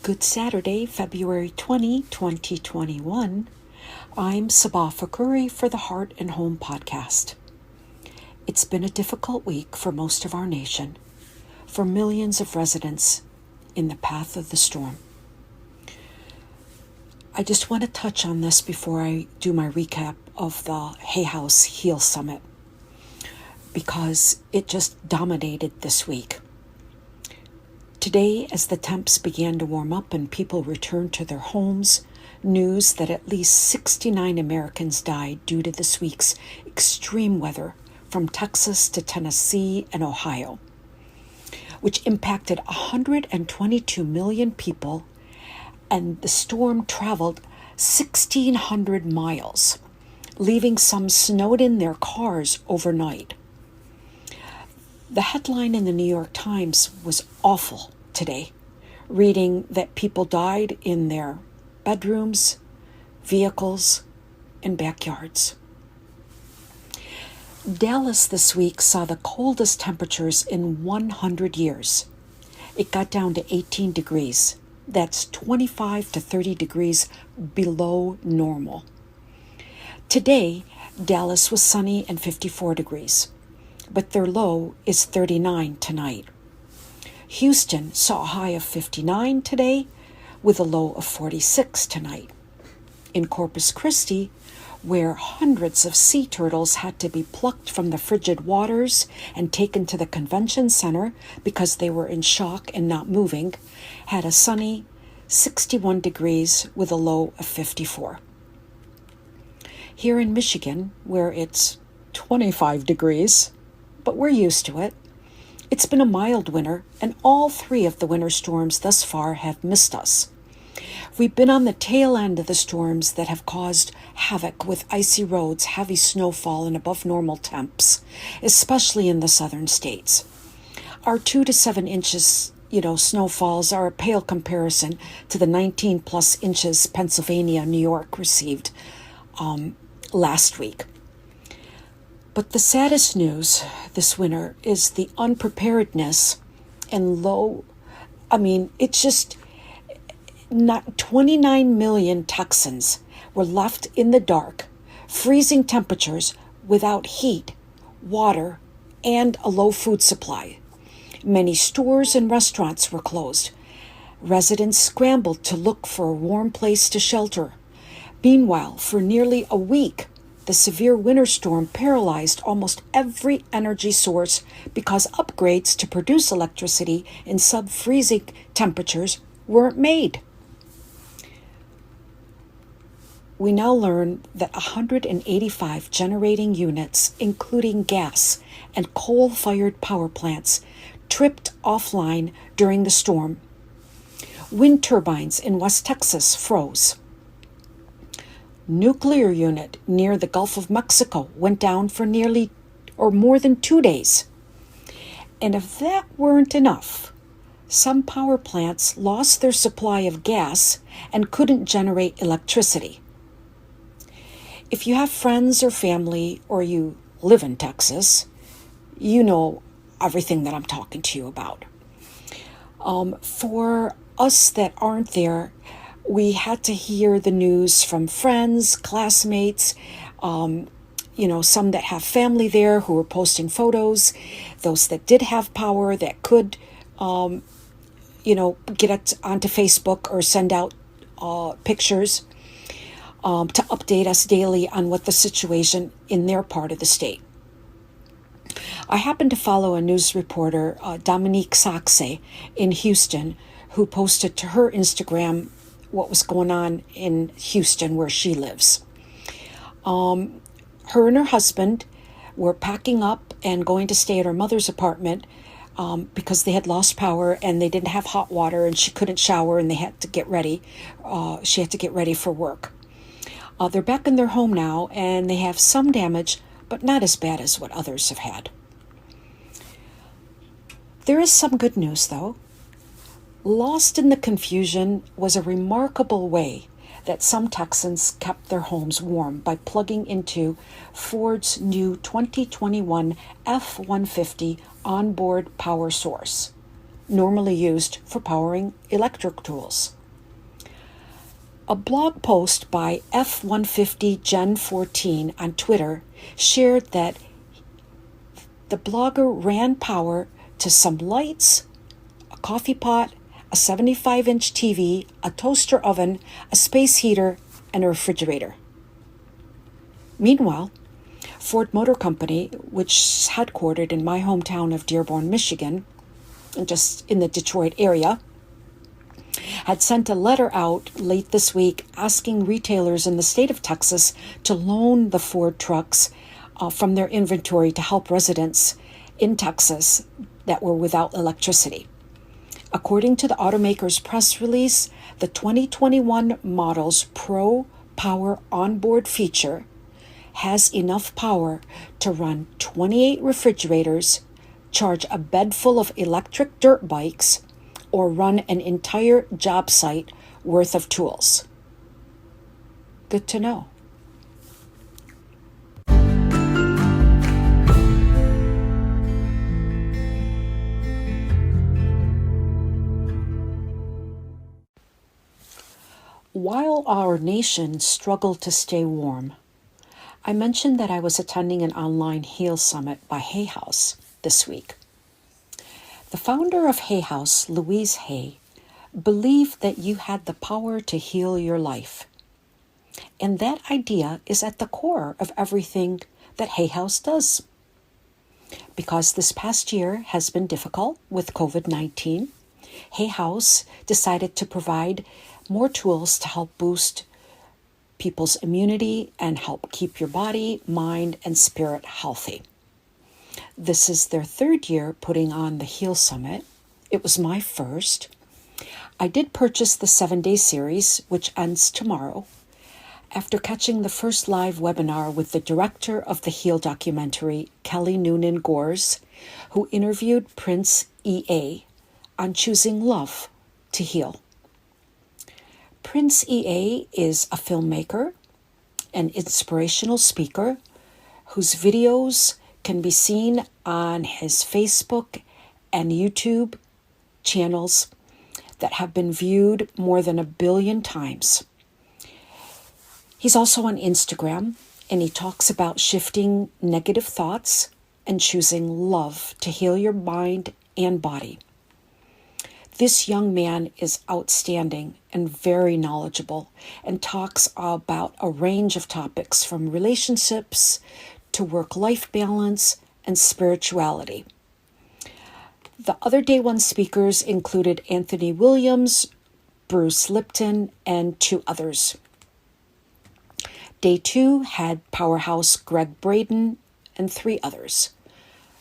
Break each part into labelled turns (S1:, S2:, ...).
S1: Good Saturday, February 20, 2021. I'm Sabah Fakhoury for the Heart and Home podcast. It's been a difficult week for most of our nation, for millions of residents in the path of the storm. I just want to touch on this before I do my recap of the Hay House Heal Summit, because it just dominated this week. Today, as the temps began to warm up and people returned to their homes, news that at least 69 Americans died due to this week's extreme weather from Texas to Tennessee and Ohio, which impacted 122 million people, and the storm traveled 1,600 miles, leaving some snowed in their cars overnight. The headline in the New York Times was awful today, reading that people died in their bedrooms, vehicles, and backyards. Dallas this week saw the coldest temperatures in 100 years. It got down to 18 degrees. That's 25 to 30 degrees below normal. Today, Dallas was sunny and 54 degrees. But their low is 39 tonight. Houston saw a high of 59 today with a low of 46 tonight. In Corpus Christi, where hundreds of sea turtles had to be plucked from the frigid waters and taken to the convention center because they were in shock and not moving, had a sunny 61 degrees with a low of 54. Here in Michigan, where it's 25 degrees, but we're used to it. It's been a mild winter, and all three of the winter storms thus far have missed us. We've been on the tail end of the storms that have caused havoc with icy roads, heavy snowfall, and above normal temps, especially in the southern states. Our 2 to 7 inches, snowfalls are a pale comparison to the 19 plus inches Pennsylvania and New York received last week. But the saddest news this winter is the unpreparedness and it's just not 29 million Texans were left in the dark, freezing temperatures without heat, water, and a low food supply. Many stores and restaurants were closed. Residents scrambled to look for a warm place to shelter. Meanwhile, for nearly a week, the severe winter storm paralyzed almost every energy source because upgrades to produce electricity in sub-freezing temperatures weren't made. We now learn that 185 generating units, including gas and coal-fired power plants, tripped offline during the storm. Wind turbines in West Texas froze. Nuclear unit near the Gulf of Mexico went down for nearly or more than 2 days. And if that weren't enough, some power plants lost their supply of gas and couldn't generate electricity. If you have friends or family or you live in Texas, you know everything that I'm talking to you about. For us that aren't there, we had to hear the news from friends, classmates, some that have family there who were posting photos, those that did have power that could, get it onto Facebook or send out pictures to update us daily on what the situation in their part of the state. I happened to follow a news reporter, Dominique Saxe, in Houston, who posted to her Instagram what was going on in Houston, where she lives. Her and her husband were packing up and going to stay at her mother's apartment because they had lost power and they didn't have hot water and she couldn't shower and they had to get ready. She had to get ready for work. They're back in their home now and they have some damage, but not as bad as what others have had. There is some good news, though. Lost in the confusion was a remarkable way that some Texans kept their homes warm by plugging into Ford's new 2021 F-150 onboard power source, normally used for powering electric tools. A blog post by F150 Gen 14 on Twitter shared that the blogger ran power to some lights, a coffee pot, a 75-inch TV, a toaster oven, a space heater, and a refrigerator. Meanwhile, Ford Motor Company, which is headquartered in my hometown of Dearborn, Michigan, just in the Detroit area, had sent a letter out late this week asking retailers in the state of Texas to loan the Ford trucks from their inventory to help residents in Texas that were without electricity. According to the automaker's press release, the 2021 model's Pro Power onboard feature has enough power to run 28 refrigerators, charge a bed full of electric dirt bikes, or run an entire job site worth of tools. Good to know. While our nation struggled to stay warm, I mentioned that I was attending an online Heal Summit by Hay House this week. The founder of Hay House, Louise Hay, believed that you had the power to heal your life. And that idea is at the core of everything that Hay House does. Because this past year has been difficult with COVID-19, Hay House decided to provide more tools to help boost people's immunity and help keep your body, mind, and spirit healthy. This is their third year putting on the Heal Summit. It was my first. I did purchase the 7-day series, which ends tomorrow, after catching the first live webinar with the director of the Heal documentary, Kelly Noonan Gores, who interviewed Prince E.A. on choosing love to heal. Prince E.A. is a filmmaker, an inspirational speaker, whose videos can be seen on his Facebook and YouTube channels that have been viewed more than 1 billion times. He's also on Instagram, and he talks about shifting negative thoughts and choosing love to heal your mind and body. This young man is outstanding and very knowledgeable and talks about a range of topics from relationships to work-life balance and spirituality. The other Day One speakers included Anthony Williams, Bruce Lipton, and 2 others. Day 2 had powerhouse Greg Braden and 3 others,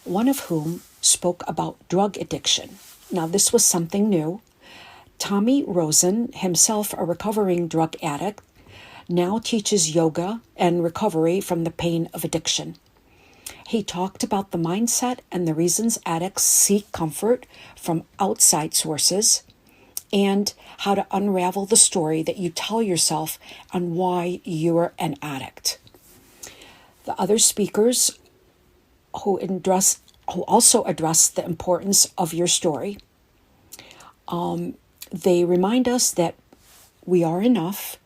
S1: one of whom spoke about drug addiction. Now, this was something new. Tommy Rosen, himself a recovering drug addict, now teaches yoga and recovery from the pain of addiction. He talked about the mindset and the reasons addicts seek comfort from outside sources and how to unravel the story that you tell yourself on why you're an addict. The other speakers who also address the importance of your story. They remind us that we are enough,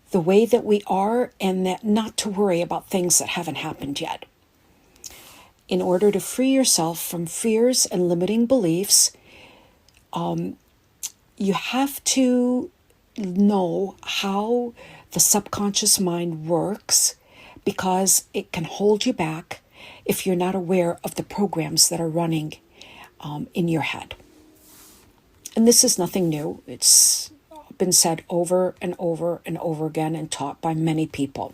S1: the way that we are, and that not to worry about things that haven't happened yet. In order to free yourself from fears and limiting beliefs, you have to know how the subconscious mind works, because it can hold you back if you're not aware of the programs that are running in your head. And this is nothing new. It's been said over and over and over again and taught by many people.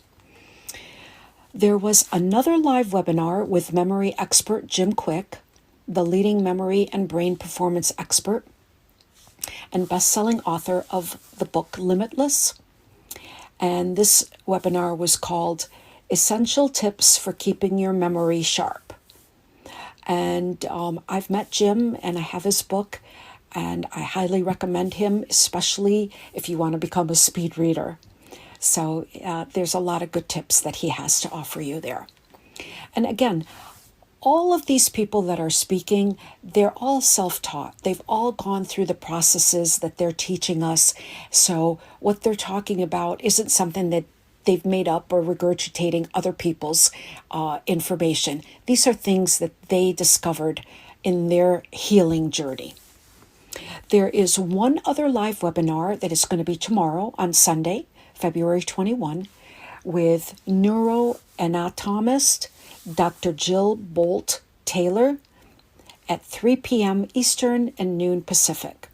S1: There was another live webinar with memory expert Jim Quick, the leading memory and brain performance expert and best-selling author of the book Limitless. And this webinar was called Essential Tips for Keeping Your Memory Sharp. And I've met Jim and I have his book, and I highly recommend him, especially if you want to become a speed reader. So there's a lot of good tips that he has to offer you there. And again, all of these people that are speaking, they're all self-taught. They've all gone through the processes that they're teaching us. So what they're talking about isn't something that they've made up or regurgitating other people's information. These are things that they discovered in their healing journey. There is one other live webinar that is going to be tomorrow on Sunday, February 21, with neuroanatomist Dr. Jill Bolt Taylor at 3 p.m. Eastern and noon Pacific.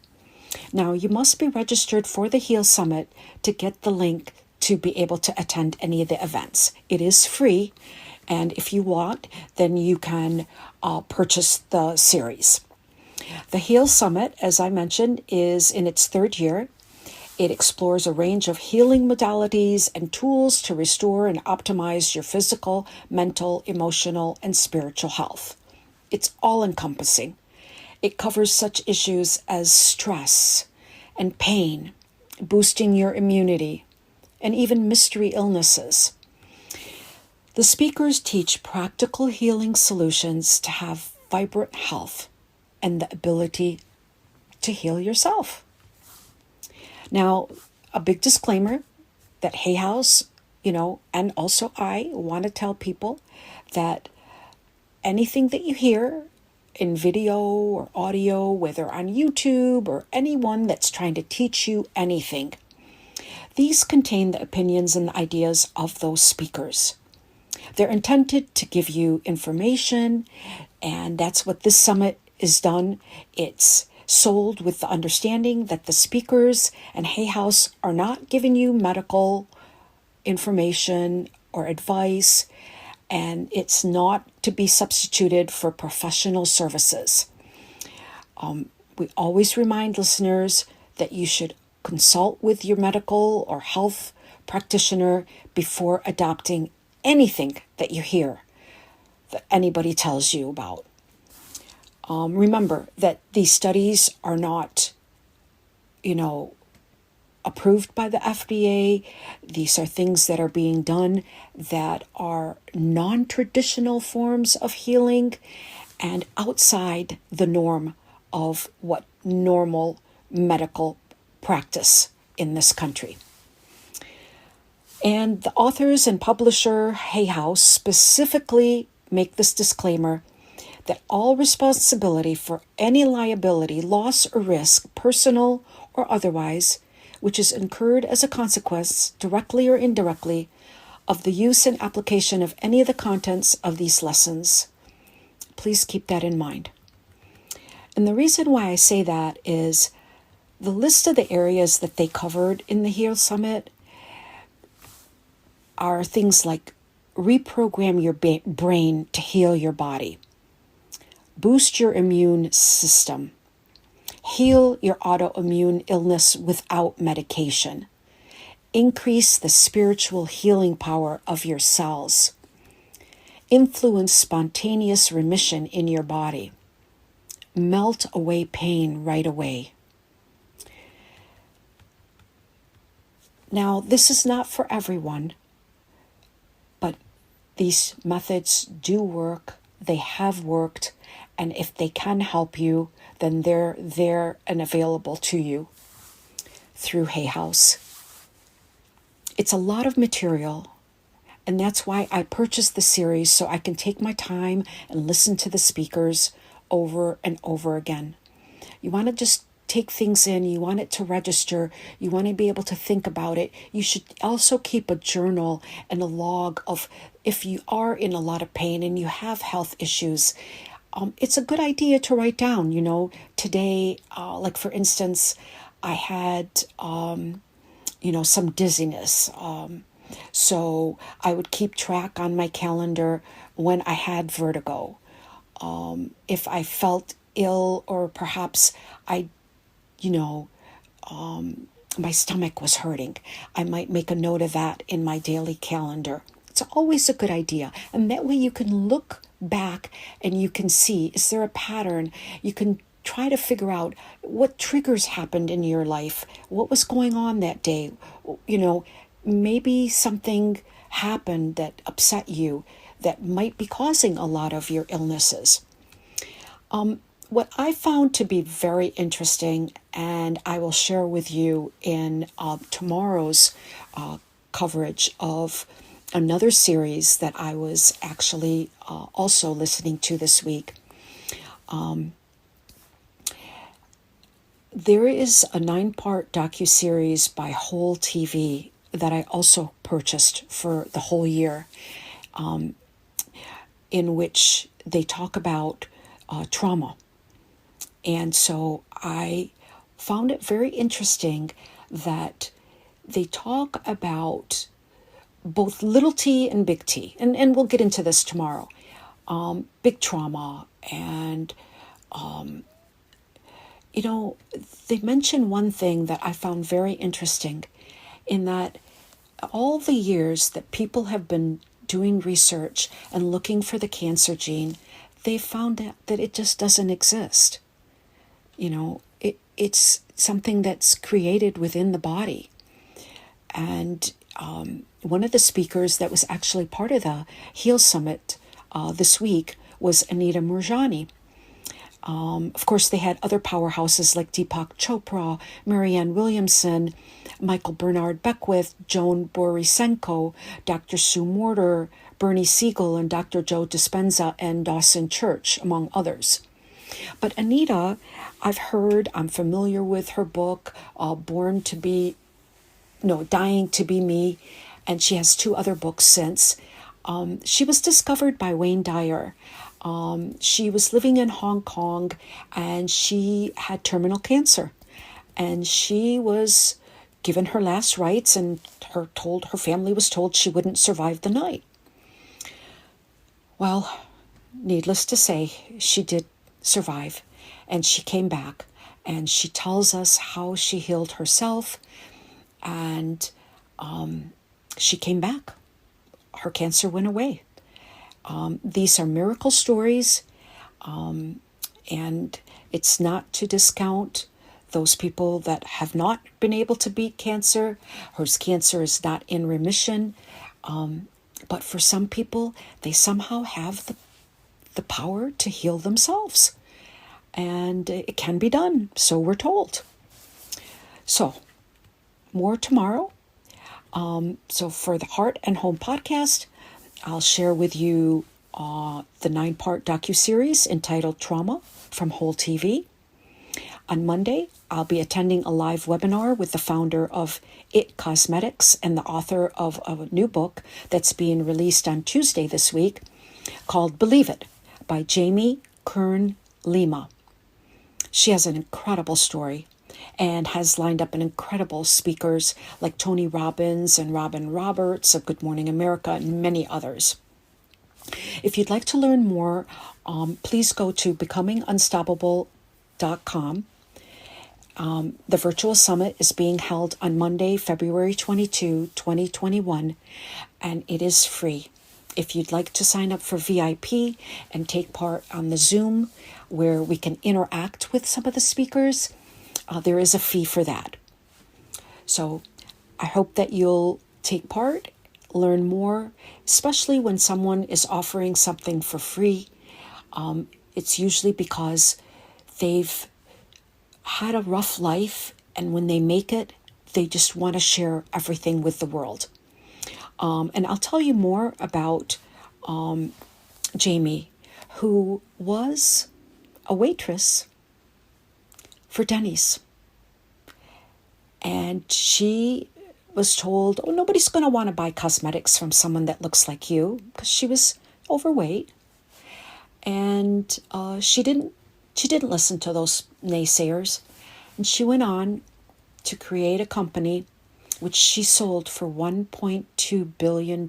S1: Now, you must be registered for the Heal Summit to get the link to be able to attend any of the events. It is free, and if you want, then you can purchase the series. The Heal Summit, as I mentioned, is in its third year. It explores a range of healing modalities and tools to restore and optimize your physical, mental, emotional, and spiritual health. It's all-encompassing. It covers such issues as stress and pain, boosting your immunity, and even mystery illnesses. The speakers teach practical healing solutions to have vibrant health and the ability to heal yourself. Now, a big disclaimer that Hay House, and also I want to tell people that anything that you hear in video or audio, whether on YouTube or anyone that's trying to teach you anything, these contain the opinions and ideas of those speakers. They're intended to give you information, and that's what this summit is done. It's sold with the understanding that the speakers and Hay House are not giving you medical information or advice, and it's not to be substituted for professional services. We always remind listeners that you should consult with your medical or health practitioner before adopting anything that you hear that anybody tells you about. Remember that these studies are not, approved by the FDA. These are things that are being done that are non-traditional forms of healing and outside the norm of what normal medical practice in this country. And the authors and publisher Hay House specifically make this disclaimer that all responsibility for any liability, loss, or risk, personal or otherwise, which is incurred as a consequence, directly or indirectly, of the use and application of any of the contents of these lessons. Please keep that in mind. And the reason why I say that is the list of the areas that they covered in the Heal Summit are things like reprogram your brain to heal your body, boost your immune system, heal your autoimmune illness without medication, increase the spiritual healing power of your cells, influence spontaneous remission in your body, melt away pain right away. Now, this is not for everyone, but these methods do work. They have worked. And if they can help you, then they're there and available to you through Hay House. It's a lot of material, and that's why I purchased the series, so I can take my time and listen to the speakers over and over again. You want to just take things in. You want it to register. You want to be able to think about it. You should also keep a journal and a log of if you are in a lot of pain and you have health issues. It's a good idea to write down, today, like for instance, I had, some dizziness. So I would keep track on my calendar when I had vertigo. If I felt ill or perhaps my stomach was hurting, I might make a note of that in my daily calendar. It's always a good idea. And that way you can look back and you can see, is there a pattern? You can try to figure out what triggers happened in your life. What was going on that day? Maybe something happened that upset you that might be causing a lot of your illnesses. What I found to be very interesting, and I will share with you in tomorrow's coverage of another series that I was actually also listening to this week. There is a 9-part docuseries by Whole TV that I also purchased for the whole year, in which they talk about trauma. And so I found it very interesting that they talk about both little t and big T. And we'll get into this tomorrow. Big trauma. And, they mention one thing that I found very interesting, in that all the years that people have been doing research and looking for the cancer gene, they found out that it just doesn't exist. It's something that's created within the body. And one of the speakers that was actually part of the Heal Summit this week was Anita Moorjani. Of course, they had other powerhouses like Deepak Chopra, Marianne Williamson, Michael Bernard Beckwith, Joan Borisenko, Dr. Sue Morter, Bernie Siegel, and Dr. Joe Dispenza, and Dawson Church, among others. But Anita, I'm familiar with her book, Dying to Be Me, and she has 2 other books since. She was discovered by Wayne Dyer. She was living in Hong Kong, and she had terminal cancer. And she was given her last rites, and her family was told she wouldn't survive the night. Well, needless to say, she did survive, and she came back, and she tells us how she healed herself, and she came back. Her cancer went away. These are miracle stories, and it's not to discount those people that have not been able to beat cancer, whose cancer is not in remission. But for some people, they somehow have the power to heal themselves. And it can be done, so we're told. So, more tomorrow. So for the Heart and Home podcast, I'll share with you the 9-part docuseries entitled Trauma from Whole TV. On Monday, I'll be attending a live webinar with the founder of It Cosmetics and the author of a new book that's being released on Tuesday this week called Believe It by Jamie Kern Lima. She has an incredible story and has lined up an incredible speakers like Tony Robbins and Robin Roberts of Good Morning America and many others. If you'd like to learn more, please go to becomingunstoppable.com. The virtual summit is being held on Monday, February 22, 2021, and it is free. If you'd like to sign up for VIP and take part on the Zoom where we can interact with some of the speakers, there is a fee for that. So I hope that you'll take part, learn more, especially when someone is offering something for free. It's usually because they've had a rough life, and when they make it, they just want to share everything with the world. And I'll tell you more about Jamie, who was a waitress for Denny's. And she was told, oh, nobody's going to want to buy cosmetics from someone that looks like you, because she was overweight. And she didn't listen to those naysayers. And she went on to create a company which she sold for $1.2 billion.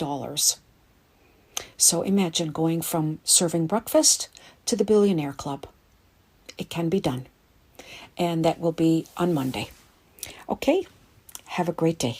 S1: So imagine going from serving breakfast to the Billionaire Club. It can be done. And that will be on Monday. Okay, have a great day.